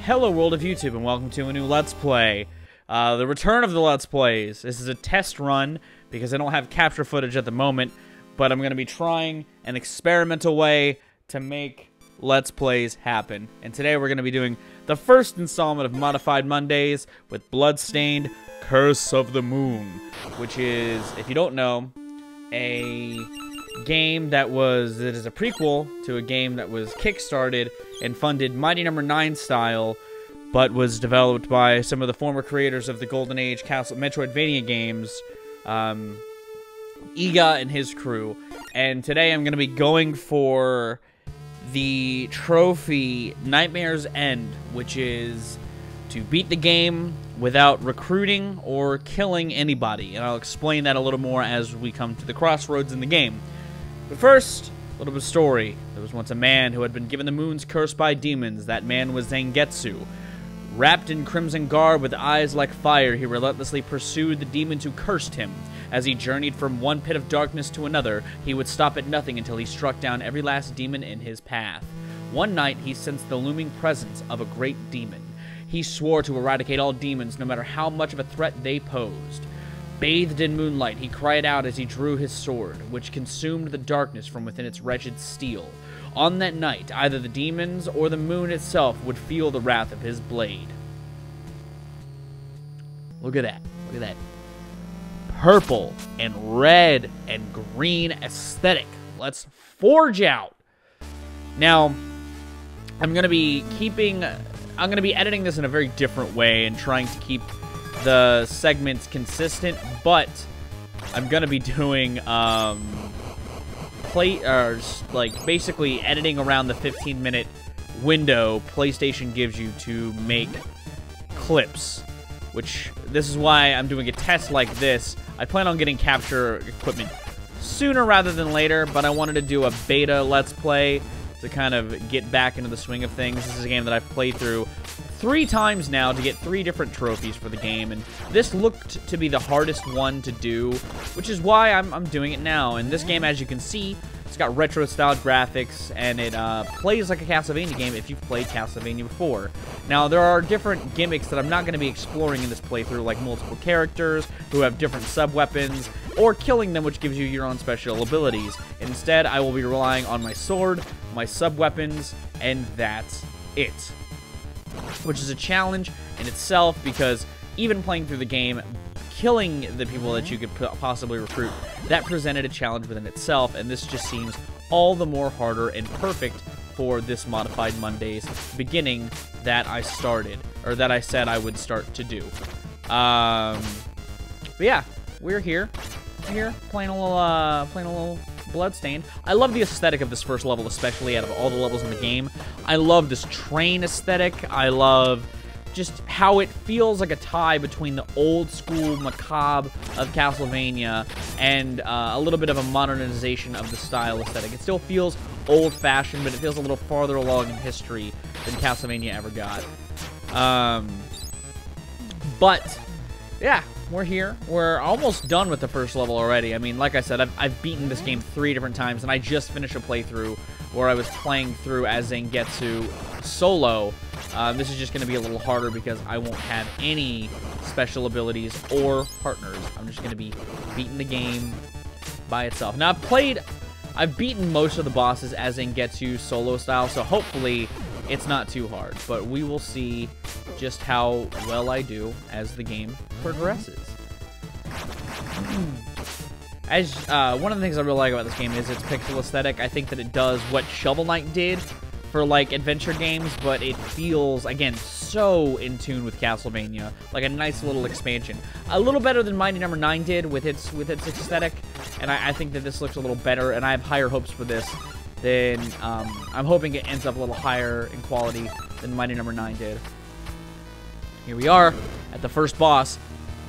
Hello world of YouTube and welcome to a new Let's Play. The return of the Let's Plays. This is a test run because I don't have capture footage at the moment, but I'm going to be trying an experimental way to make Let's Plays happen. And today we're going to be doing the first installment of Modified Mondays with Bloodstained Curse of the Moon, which is, if you don't know, a game that is a prequel to a game that was kickstarted and funded Mighty No. 9 style, but was developed by some of the former creators of the Golden Age Metroidvania games, Iga and his crew. And today I'm going to be going for the trophy Nightmare's End, which is to beat the game without recruiting or killing anybody. And I'll explain that a little more as we come to the crossroads in the game. But first, a little bit of story. There was once a man who had been given the moon's curse by demons. That man was Zangetsu. Wrapped in crimson garb with eyes like fire, he relentlessly pursued the demons who cursed him. As he journeyed from one pit of darkness to another, he would stop at nothing until he struck down every last demon in his path. One night, he sensed the looming presence of a great demon. He swore to eradicate all demons, no matter how much of a threat they posed. Bathed in moonlight, he cried out as he drew his sword, which consumed the darkness from within its wretched steel. On that night, either the demons or the moon itself would feel the wrath of his blade. Look at that. Look at that. Purple and red and green aesthetic. Let's forge out. Now, I'm going to be editing this in a very different way and trying to keep the segments consistent, but I'm gonna be doing basically editing around the 15-minute window PlayStation gives you to make clips, which this is why I'm doing a test like this. I plan on getting capture equipment sooner rather than later, but I wanted to do a beta Let's Play to kind of get back into the swing of things. This is a game that I've played through 3 times now to get 3 different trophies for the game, and this looked to be the hardest one to do, which is why I'm doing it now. And this game, as you can see, it's got retro-styled graphics, and it plays like a Castlevania game if you've played Castlevania before. Now, there are different gimmicks that I'm not going to be exploring in this playthrough, like multiple characters who have different sub-weapons, or killing them, which gives you your own special abilities. Instead, I will be relying on my sword, my sub-weapons, and that's it. Which is a challenge in itself, because even playing through the game, killing the people that you could possibly recruit, that presented a challenge within itself, and this just seems all the more harder and perfect for this Modified Mondays beginning that I started, or that I said I would start to do. But yeah, we're here. Playing a little Bloodstained. I love the aesthetic of this first level, especially out of all the levels in the game. I love this train aesthetic. I love just how it feels like a tie between the old school macabre of Castlevania and a little bit of a modernization of the style aesthetic. It still feels old-fashioned, but it feels a little farther along in history than Castlevania ever got. But yeah, we're here. We're almost done with the first level already. I mean, like I said, I've beaten this game 3 different times, and I just finished a playthrough where I was playing through as Zangetsu solo. This is just going to be a little harder because I won't have any special abilities or partners. I'm just going to be beating the game by itself. Now, I've beaten most of the bosses as Zangetsu solo style, so hopefully it's not too hard, but we will see just how well I do as the game progresses. As one of the things I really like about this game is its pixel aesthetic. I think that it does what Shovel Knight did for like adventure games, but it feels, again, so in tune with Castlevania, like a nice little expansion. A little better than Mighty No. 9 did with its aesthetic, and I think that this looks a little better, and I have higher hopes for this. Then I'm hoping it ends up a little higher in quality than Mighty No. 9 did. Here we are at the first boss.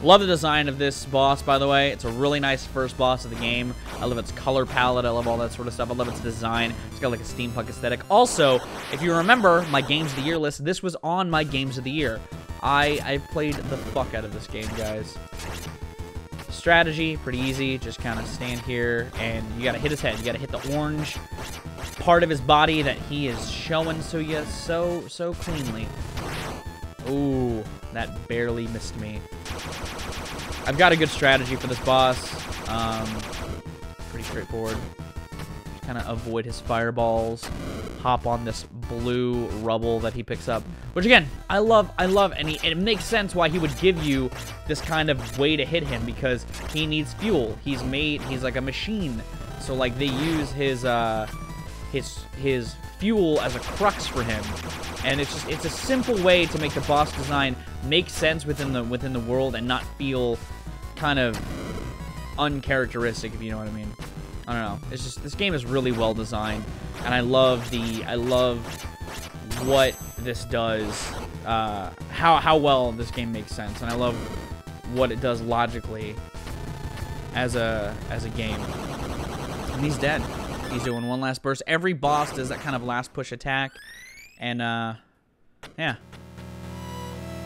Love the design of this boss, by the way. It's a really nice first boss of the game. I love its color palette. I love all that sort of stuff. I love its design. It's got like a steampunk aesthetic. Also, if you remember my Games of the Year list, this was on my Games of the Year. I played the fuck out of this game, guys. Strategy, pretty easy. Just kind of stand here, and you gotta hit his head. You gotta hit the orange part of his body that he is showing to you so cleanly. Ooh, that barely missed me. I've got a good strategy for this boss. Pretty straightforward. Just kind of avoid his fireballs. Hop on this blue rubble that he picks up. Which, again, I love, and it makes sense why he would give you this kind of way to hit him, because he needs fuel. He's like a machine. So, like, they use his fuel as a crux for him. And it's a simple way to make the boss design make sense within the world and not feel kind of uncharacteristic, if you know what I mean. I don't know. It's just, this game is really well designed, and I love what this does, how well this game makes sense, and I love what it does logically as a game. And he's dead. He's doing one last burst. Every boss does that kind of last push attack, and yeah,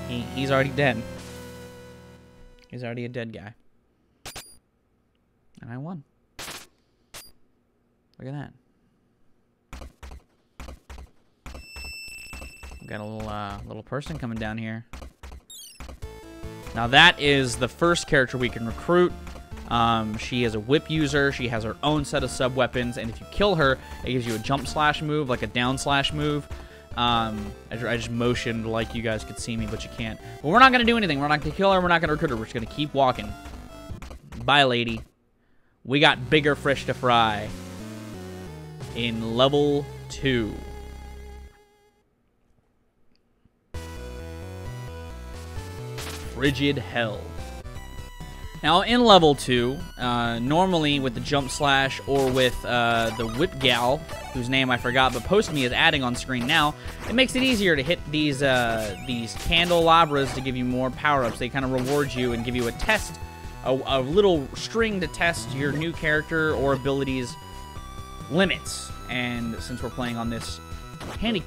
he's already dead. He's already a dead guy, and I won. Look at that. We've got a little person coming down here. Now that is the first character we can recruit. She is a whip user. She has her own set of sub-weapons, and if you kill her, it gives you a jump slash move, like a down slash move. I just motioned like you guys could see me, but you can't. But we're not going to do anything. We're not going to kill her. We're not going to recruit her. We're just going to keep walking. Bye, lady. We got bigger fish to fry. In level 2. Frigid Hell. Now, in level 2, normally with the jump slash or with the whip gal, whose name I forgot, but Post-Me is adding on screen now, it makes it easier to hit these candelabras to give you more power-ups. They kind of reward you and give you a test, a little string to test your new character or abilities limits. And since we're playing on this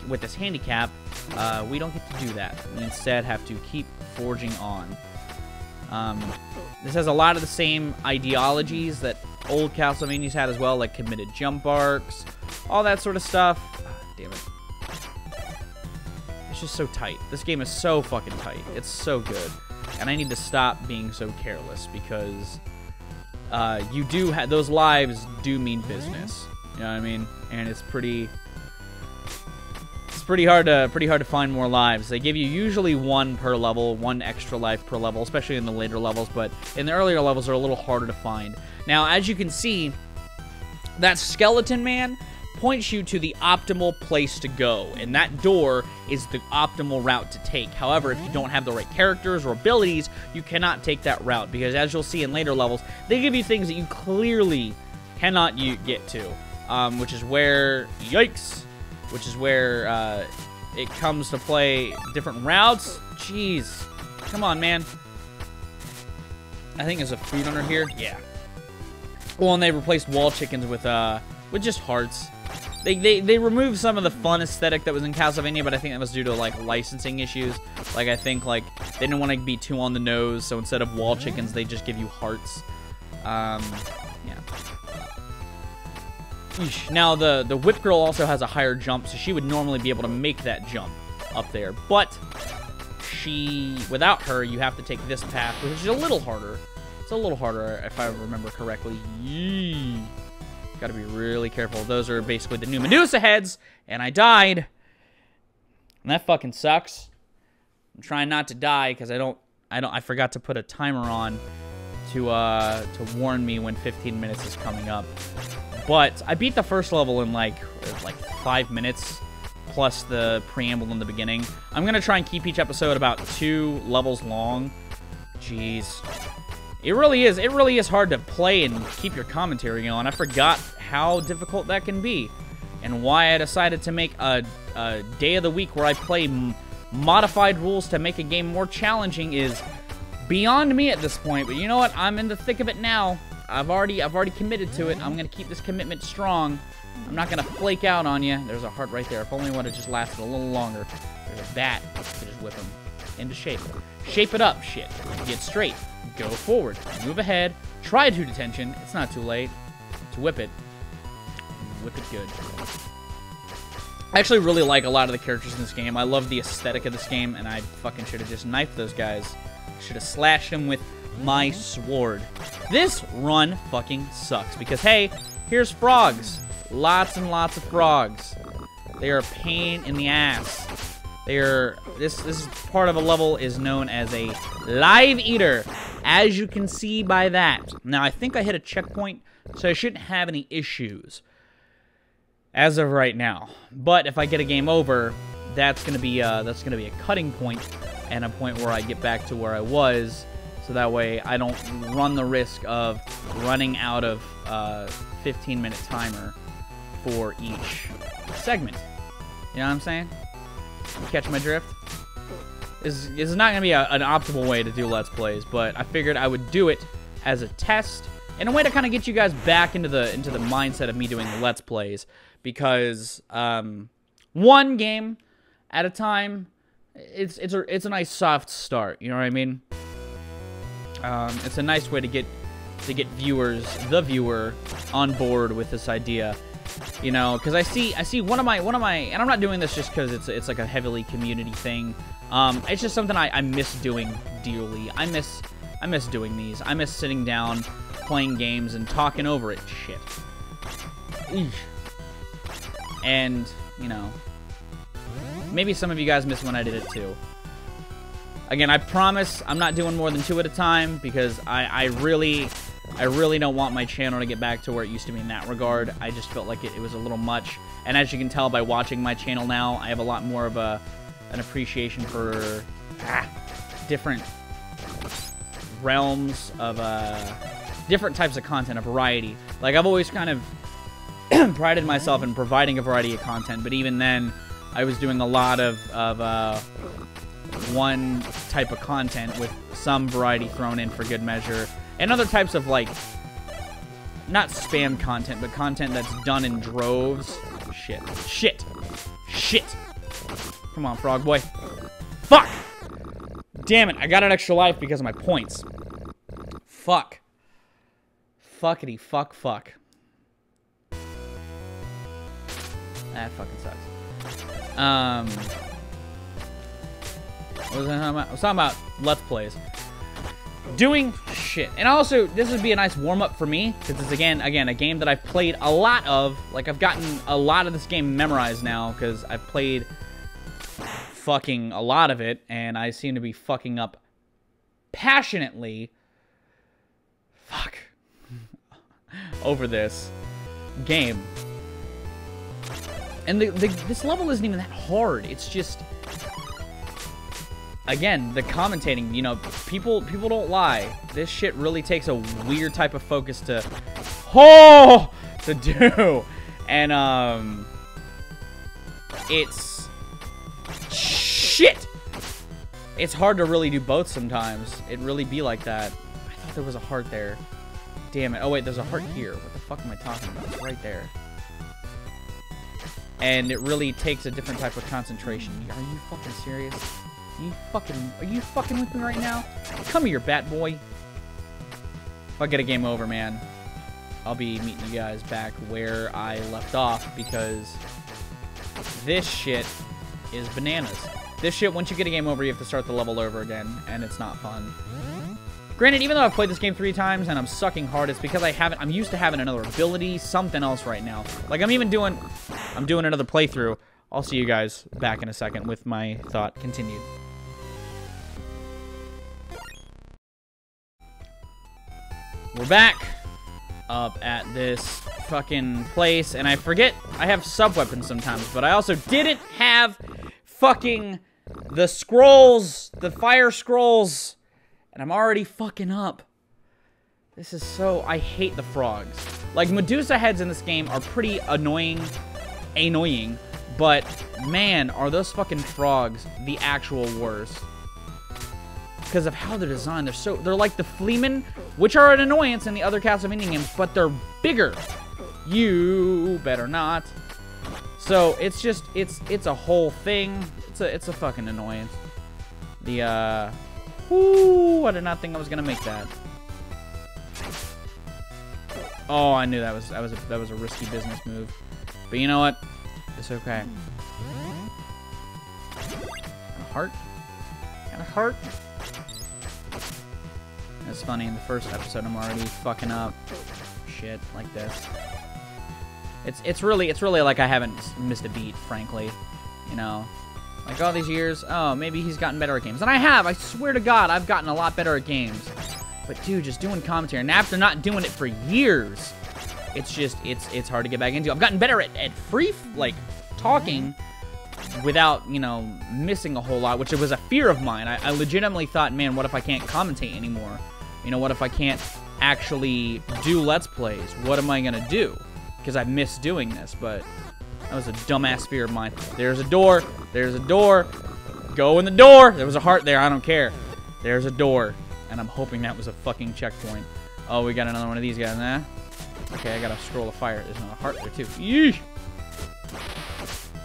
with this handicap, we don't get to do that. We instead have to keep forging on. This has a lot of the same ideologies that old Castlevanias had as well, like committed jump arcs, all that sort of stuff. Damn it. It's just so tight. This game is so fucking tight. It's so good. And I need to stop being so careless, because you do have those lives do mean business. You know what I mean? And it's pretty hard to find more lives. They give you usually one per level, one extra life per level, especially in the later levels, but in the earlier levels, they're a little harder to find. Now, as you can see, that skeleton man points you to the optimal place to go, and that door is the optimal route to take. However, if you don't have the right characters or abilities, you cannot take that route, because as you'll see in later levels, they give you things that you clearly cannot get to, which is where, yikes, which is where it comes to play different routes. Jeez. Come on, man. I think there's a food under here. Yeah. Well, and they replaced wall chickens with just hearts. They removed some of the fun aesthetic that was in Castlevania, but I think that was due to, like, licensing issues. Like, I think, like, they didn't want to be too on the nose, so instead of wall chickens, they just give you hearts. Yeah. Eesh. Now, the Whip Girl also has a higher jump, so she would normally be able to make that jump up there. But without her, you have to take this path, which is a little harder. It's a little harder, if I remember correctly. Yee. Gotta be really careful. Those are basically the new Medusa heads, and I died. And that fucking sucks. I'm trying not to die, because I forgot to put a timer on to warn me when 15 minutes is coming up. But I beat the first level in like 5 minutes, plus the preamble in the beginning. I'm gonna try and keep each episode about 2 levels long. Jeez. It really is hard to play and keep your commentary going. I forgot how difficult that can be, and why I decided to make a day of the week where I play modified rules to make a game more challenging is beyond me at this point. But you know what? I'm in the thick of it now. I've already committed to it. I'm gonna keep this commitment strong. I'm not gonna flake out on you. There's a heart right there. If only it would have just lasted a little longer. There's a bat. I could just whip him into shape. Shape it up, shit. Get straight. Go forward. Move ahead. Try to detention. It's not too late to whip it. Whip it good. I actually really like a lot of the characters in this game. I love the aesthetic of this game, and I fucking should have just knifed those guys. Should have slashed them with my sword. This run fucking sucks because, hey, here's frogs. Lots and lots of frogs. They are a pain in the ass. They are... This part of a level is known as a live eater, as you can see by that. Now, I think I hit a checkpoint, so I shouldn't have any issues as of right now. But if I get a game over, that's gonna be a cutting point and a point where I get back to where I was, so that way I don't run the risk of running out of 15-minute timer for each segment. You know what I'm saying? You catch my drift? This is not gonna be an optimal way to do Let's Plays, but I figured I would do it as a test in a way to kind of get you guys back into the mindset of me doing the Let's Plays. Because one game at a time, it's a nice soft start. You know what I mean? It's a nice way to get the viewer on board with this idea. You know, because I see one of my, and I'm not doing this just because it's like a heavily community thing. It's just something I miss doing dearly. I miss doing these. I miss sitting down, playing games, and talking over it. Shit. Eesh. And, you know, maybe some of you guys missed when I did it too. Again, I promise I'm not doing more than 2 at a time because I really don't want my channel to get back to where it used to be in that regard. I just felt like it was a little much. And as you can tell by watching my channel now, I have a lot more of an appreciation for different realms of different types of content, a variety. Like, I've always kind of prided myself in providing a variety of content, but even then, I was doing a lot of one type of content with some variety thrown in for good measure, and other types of, like, not spam content, but content that's done in droves. Shit. Come on, frog boy. Fuck! Damn it, I got an extra life because of my points. Fuck. Fuckity fuck. That fucking sucks. What was I talking about? I was talking about Let's Plays. Doing shit. And also, this would be a nice warm-up for me, because it's, again, a game that I've played a lot of. Like, I've gotten a lot of this game memorized now, because I've played fucking a lot of it, and I seem to be fucking up passionately. Fuck. Over this game. And this level isn't even that hard. It's just, again, the commentating, you know, people don't lie. This shit really takes a weird type of focus to do. And it's shit. It's hard to really do both sometimes. It really be like that. I thought there was a heart there. Damn it. Oh wait, there's a heart here. What the fuck am I talking about? It's right there. And it really takes a different type of concentration. Are you fucking serious? Are you fucking with me right now? Come here, bat boy. If I get a game over, man, I'll be meeting you guys back where I left off, because this shit is bananas. This shit, once you get a game over, you have to start the level over again, and it's not fun. Granted, even though I've played this game 3 times and I'm sucking hard, it's because I'm used to having another ability, something else right now. Like, I'm doing another playthrough. I'll see you guys back in a second with my thought continued. We're back up at this fucking place, and I forget I have sub-weapons sometimes, but I also didn't have fucking the scrolls, the fire scrolls. And I'm already fucking up. This is so... I hate the frogs. Like, Medusa heads in this game are pretty annoying. But, man, are those fucking frogs the actual worst. Because of how they're designed. They're like the Fleamen, which are an annoyance in the other Castlevania games, but they're bigger. You better not. So, it's just... It's a whole thing. It's a fucking annoyance. The, Ooh, I did not think I was gonna make that. Oh, I knew that was a risky business move. But you know what? It's okay. heart? Got a heart? That's funny. In the first episode, I'm already fucking up shit like this. It's really like I haven't missed a beat, frankly. You know, like all these years. Oh, maybe he's gotten better at games, and I have. I swear to God, I've gotten a lot better at games. But dude, just doing commentary, and after not doing it for years, it's just it's hard to get back into. I've gotten better at like talking without, you know, missing a whole lot, which was a fear of mine. I legitimately thought, man, what if I can't commentate anymore? You know, what if I can't actually do Let's Plays? What am I gonna do? Because I miss doing this, but that was a dumbass fear of mine. There's a door. There's a door. Go in the door. There was a heart there. I don't care. There's a door. And I'm hoping that was a fucking checkpoint. Oh, we got another one of these guys, nah? Okay, I got a scroll of fire. There's another heart there, too. Yeesh!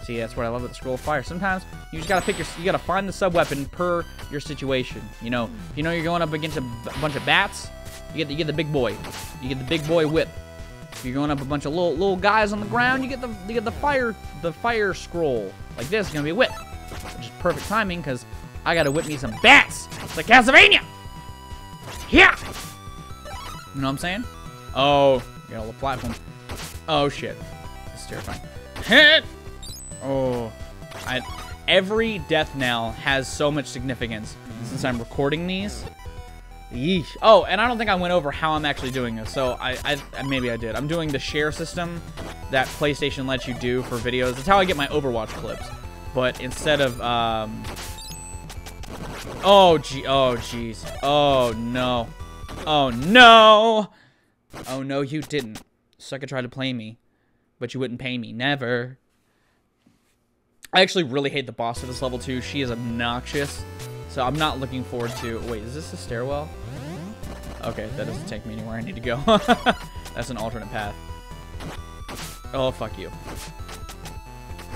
See, that's what I love with the scroll of fire. Sometimes you just gotta pick you gotta find the sub-weapon per your situation. You know, if you know you're going up against a bunch of bats, you get the big boy. You get the big boy whip. If you're going up a bunch of little guys on the ground, you get the fire scroll. Like this, it's gonna be a whip. Which is perfect timing, because I gotta whip me some bats! It's like Castlevania! Yeah! You know what I'm saying? Oh, got all the platforms. Oh shit. This is terrifying. Hit! Oh. Every death knell has so much significance since I'm recording these. Yeesh. Oh, and I don't think I went over how I'm actually doing this, so maybe I did. I'm doing the share system that PlayStation lets you do for videos. That's how I get my Overwatch clips. But instead of, oh, jeez. Oh, no. Oh, no! Oh, no, you didn't. Sucker tried to play me, but you wouldn't pay me. Never. I actually really hate the boss of this level, too. She is obnoxious, so I'm not looking forward to... Wait, is this a stairwell? Okay, that doesn't take me anywhere I need to go. That's an alternate path. Oh, fuck you.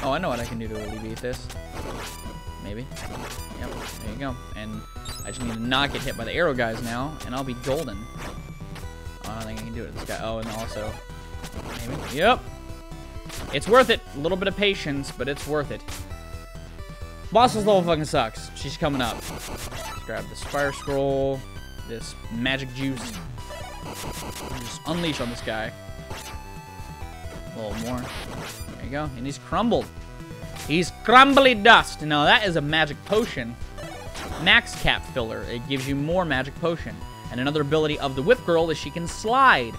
Oh, I know what I can do to alleviate this. Maybe. Yep, there you go. And I just need to not get hit by the arrow guys now, and I'll be golden. Oh, I don't think I can do it. This guy. Oh, and also... Maybe. Yep. It's worth it. A little bit of patience, but it's worth it. Boss's level fucking sucks. She's coming up. Let's grab this fire scroll. This magic juice. Just unleash on this guy. A little more. There you go. And he's crumbled. He's crumbly dust. Now that is a magic potion. Max cap filler. It gives you more magic potion. And another ability of the Whip Girl is she can slide.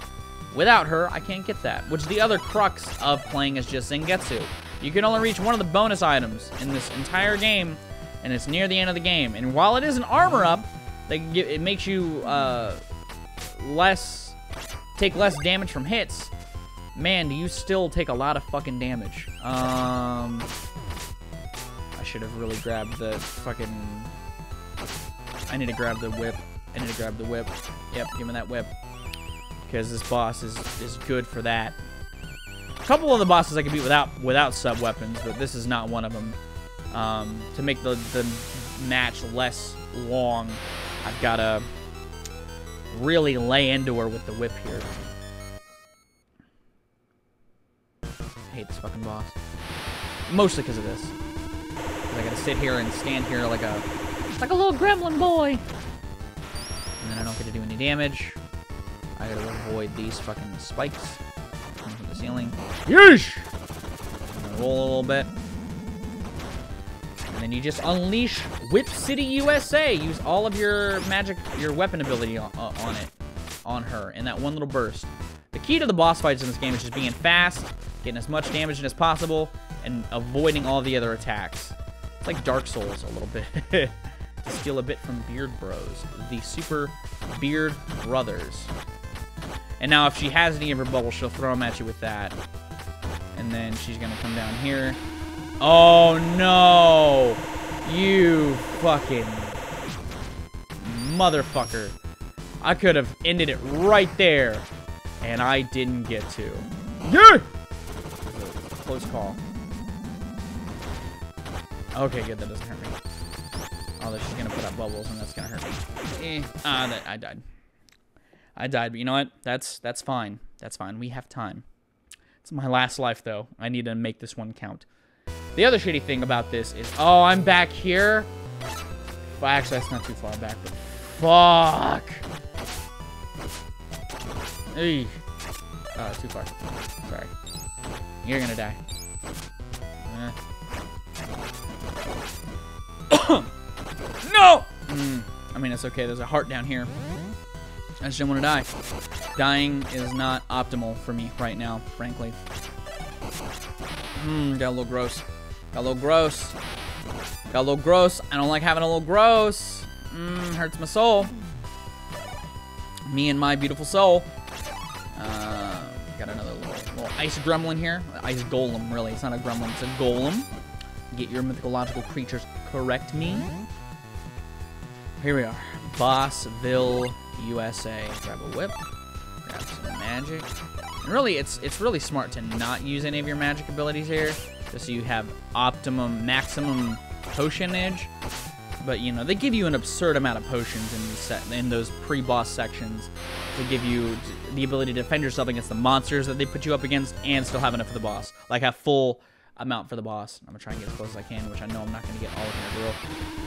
Without her, I can't get that. Which is the other crux of playing as just Zangetsu. You can only reach one of the bonus items in this entire game, and it's near the end of the game. And while it is an armor up, it makes you take less damage from hits. Man, do you still take a lot of fucking damage. I should have really grabbed the fucking... I need to grab the whip. I need to grab the whip. Yep, give me that whip. Because this boss is good for that. A couple of the bosses I can beat without sub-weapons, but this is not one of them. To make the match less long, I've got to really lay into her with the whip here. I hate this fucking boss. Mostly because of this. Because I got to sit here and stand here like a little gremlin boy. And then I don't get to do any damage. I gotta avoid these fucking spikes coming from the ceiling. Yeesh! I'm gonna roll a little bit. And then you just unleash Whip City USA. Use all of your magic, your weapon ability on her in that one little burst. The key to the boss fights in this game is just being fast, getting as much damage as possible, and avoiding all the other attacks. It's like Dark Souls a little bit. To steal a bit from Beard Bros, the Super Beard Brothers. And now if she has any of her bubbles, she'll throw them at you with that. And then she's going to come down here. Oh, no! You fucking motherfucker. I could have ended it right there. And I didn't get to. Yeah! Close call. Okay, good. That doesn't hurt me. Although she's going to put up bubbles, and that's going to hurt me. I died. I died, but you know what? That's fine. That's fine. We have time. It's my last life, though. I need to make this one count. The other shitty thing about this is... Oh, I'm back here? Actually, that's not too far back, but fuck. Hey. Oh, too far. Sorry. You're gonna die. No! I mean, it's okay. There's a heart down here. I just don't want to die. Dying is not optimal for me right now, frankly. Got a little gross. Got a little gross. Got a little gross. I don't like having a little gross. Hurts my soul. Me and my beautiful soul. Got another little ice gremlin here. Ice golem, really. It's not a gremlin, it's a golem. Get your mythological creatures correct me. Here we are. Bossville, USA. Grab a whip. Grab some magic. And really, it's really smart to not use any of your magic abilities here, just so you have maximum potionage. But you know, they give you an absurd amount of potions in those pre-boss sections to give you the ability to defend yourself against the monsters that they put you up against, and still have enough for the boss. Like have full amount for the boss. I'm gonna try and get as close as I can, which I know I'm not gonna get all of in a row.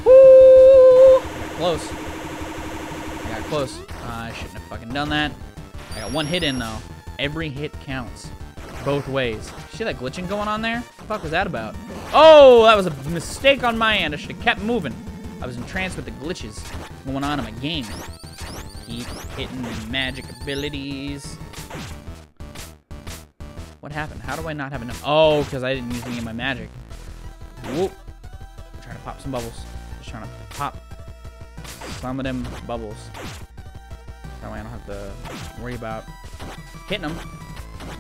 Woo! I got close. I got close. I shouldn't have fucking done that. I got one hit in though. Every hit counts. Both ways. See that glitching going on there? What the fuck was that about? Oh, that was a mistake on my end. I should have kept moving. I was entranced with the glitches going on in my game. Keep hitting the magic abilities. What happened? How do I not have enough? Oh, because I didn't use any of my magic. Whoop. I'm trying to pop some bubbles. Just trying to pop some of them bubbles. That way I don't have to worry about hitting them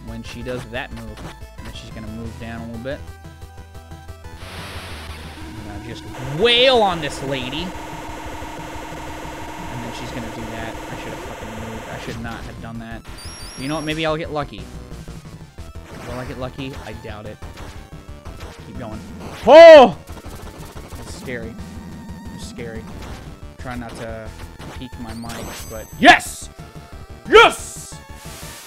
when she does that move. And then she's going to move down a little bit. And just wail on this lady. And then she's going to do that. I should have fucking moved. I should not have done that. You know what? Maybe I'll get lucky. Will I get lucky? I doubt it. Keep going. Oh! That's scary. It's scary. Try not to peek my mic, but yes! Yes!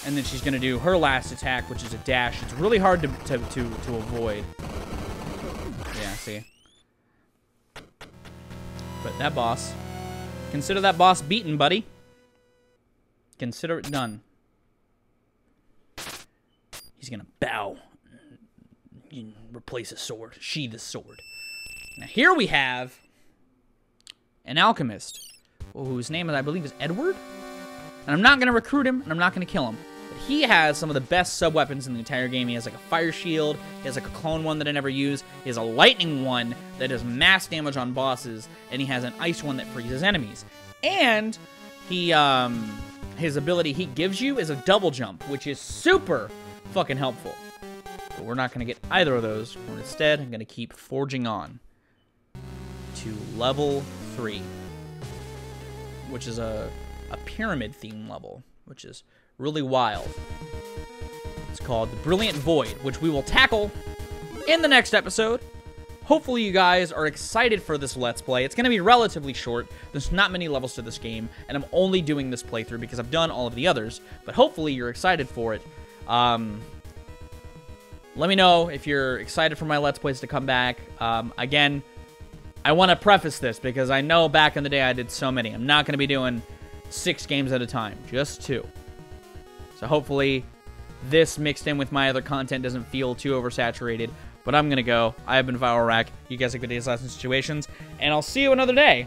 And then she's gonna do her last attack, which is a dash. It's really hard to avoid. Yeah, see. But that boss. Consider that boss beaten, buddy. Consider it done. He's gonna bow. You replace a sword. Sheath a sword. Now here we have an alchemist, whose name I believe is Edward. And I'm not gonna recruit him, and I'm not gonna kill him. But he has some of the best sub-weapons in the entire game. He has like a fire shield. He has like a clone one that I never use. He has a lightning one that does mass damage on bosses, and he has an ice one that freezes enemies. And he, his ability he gives you is a double jump, which is super fucking helpful. But we're not going to get either of those. Instead, I'm going to keep forging on to level 3, which is a pyramid theme level, which is really wild. It's called the Brilliant Void, which we will tackle in the next episode. Hopefully you guys are excited for this Let's Play. It's going to be relatively short. There's not many levels to this game, and I'm only doing this playthrough because I've done all of the others. But hopefully you're excited for it. Let me know if you're excited for my Let's Plays to come back. Again, I want to preface this because I know back in the day I did so many. I'm not going to be doing 6 games at a time, just 2. So hopefully this mixed in with my other content doesn't feel too oversaturated. But I'm going to go. I have been Viral Rack. You guys have good days, lives, and situations. And I'll see you another day.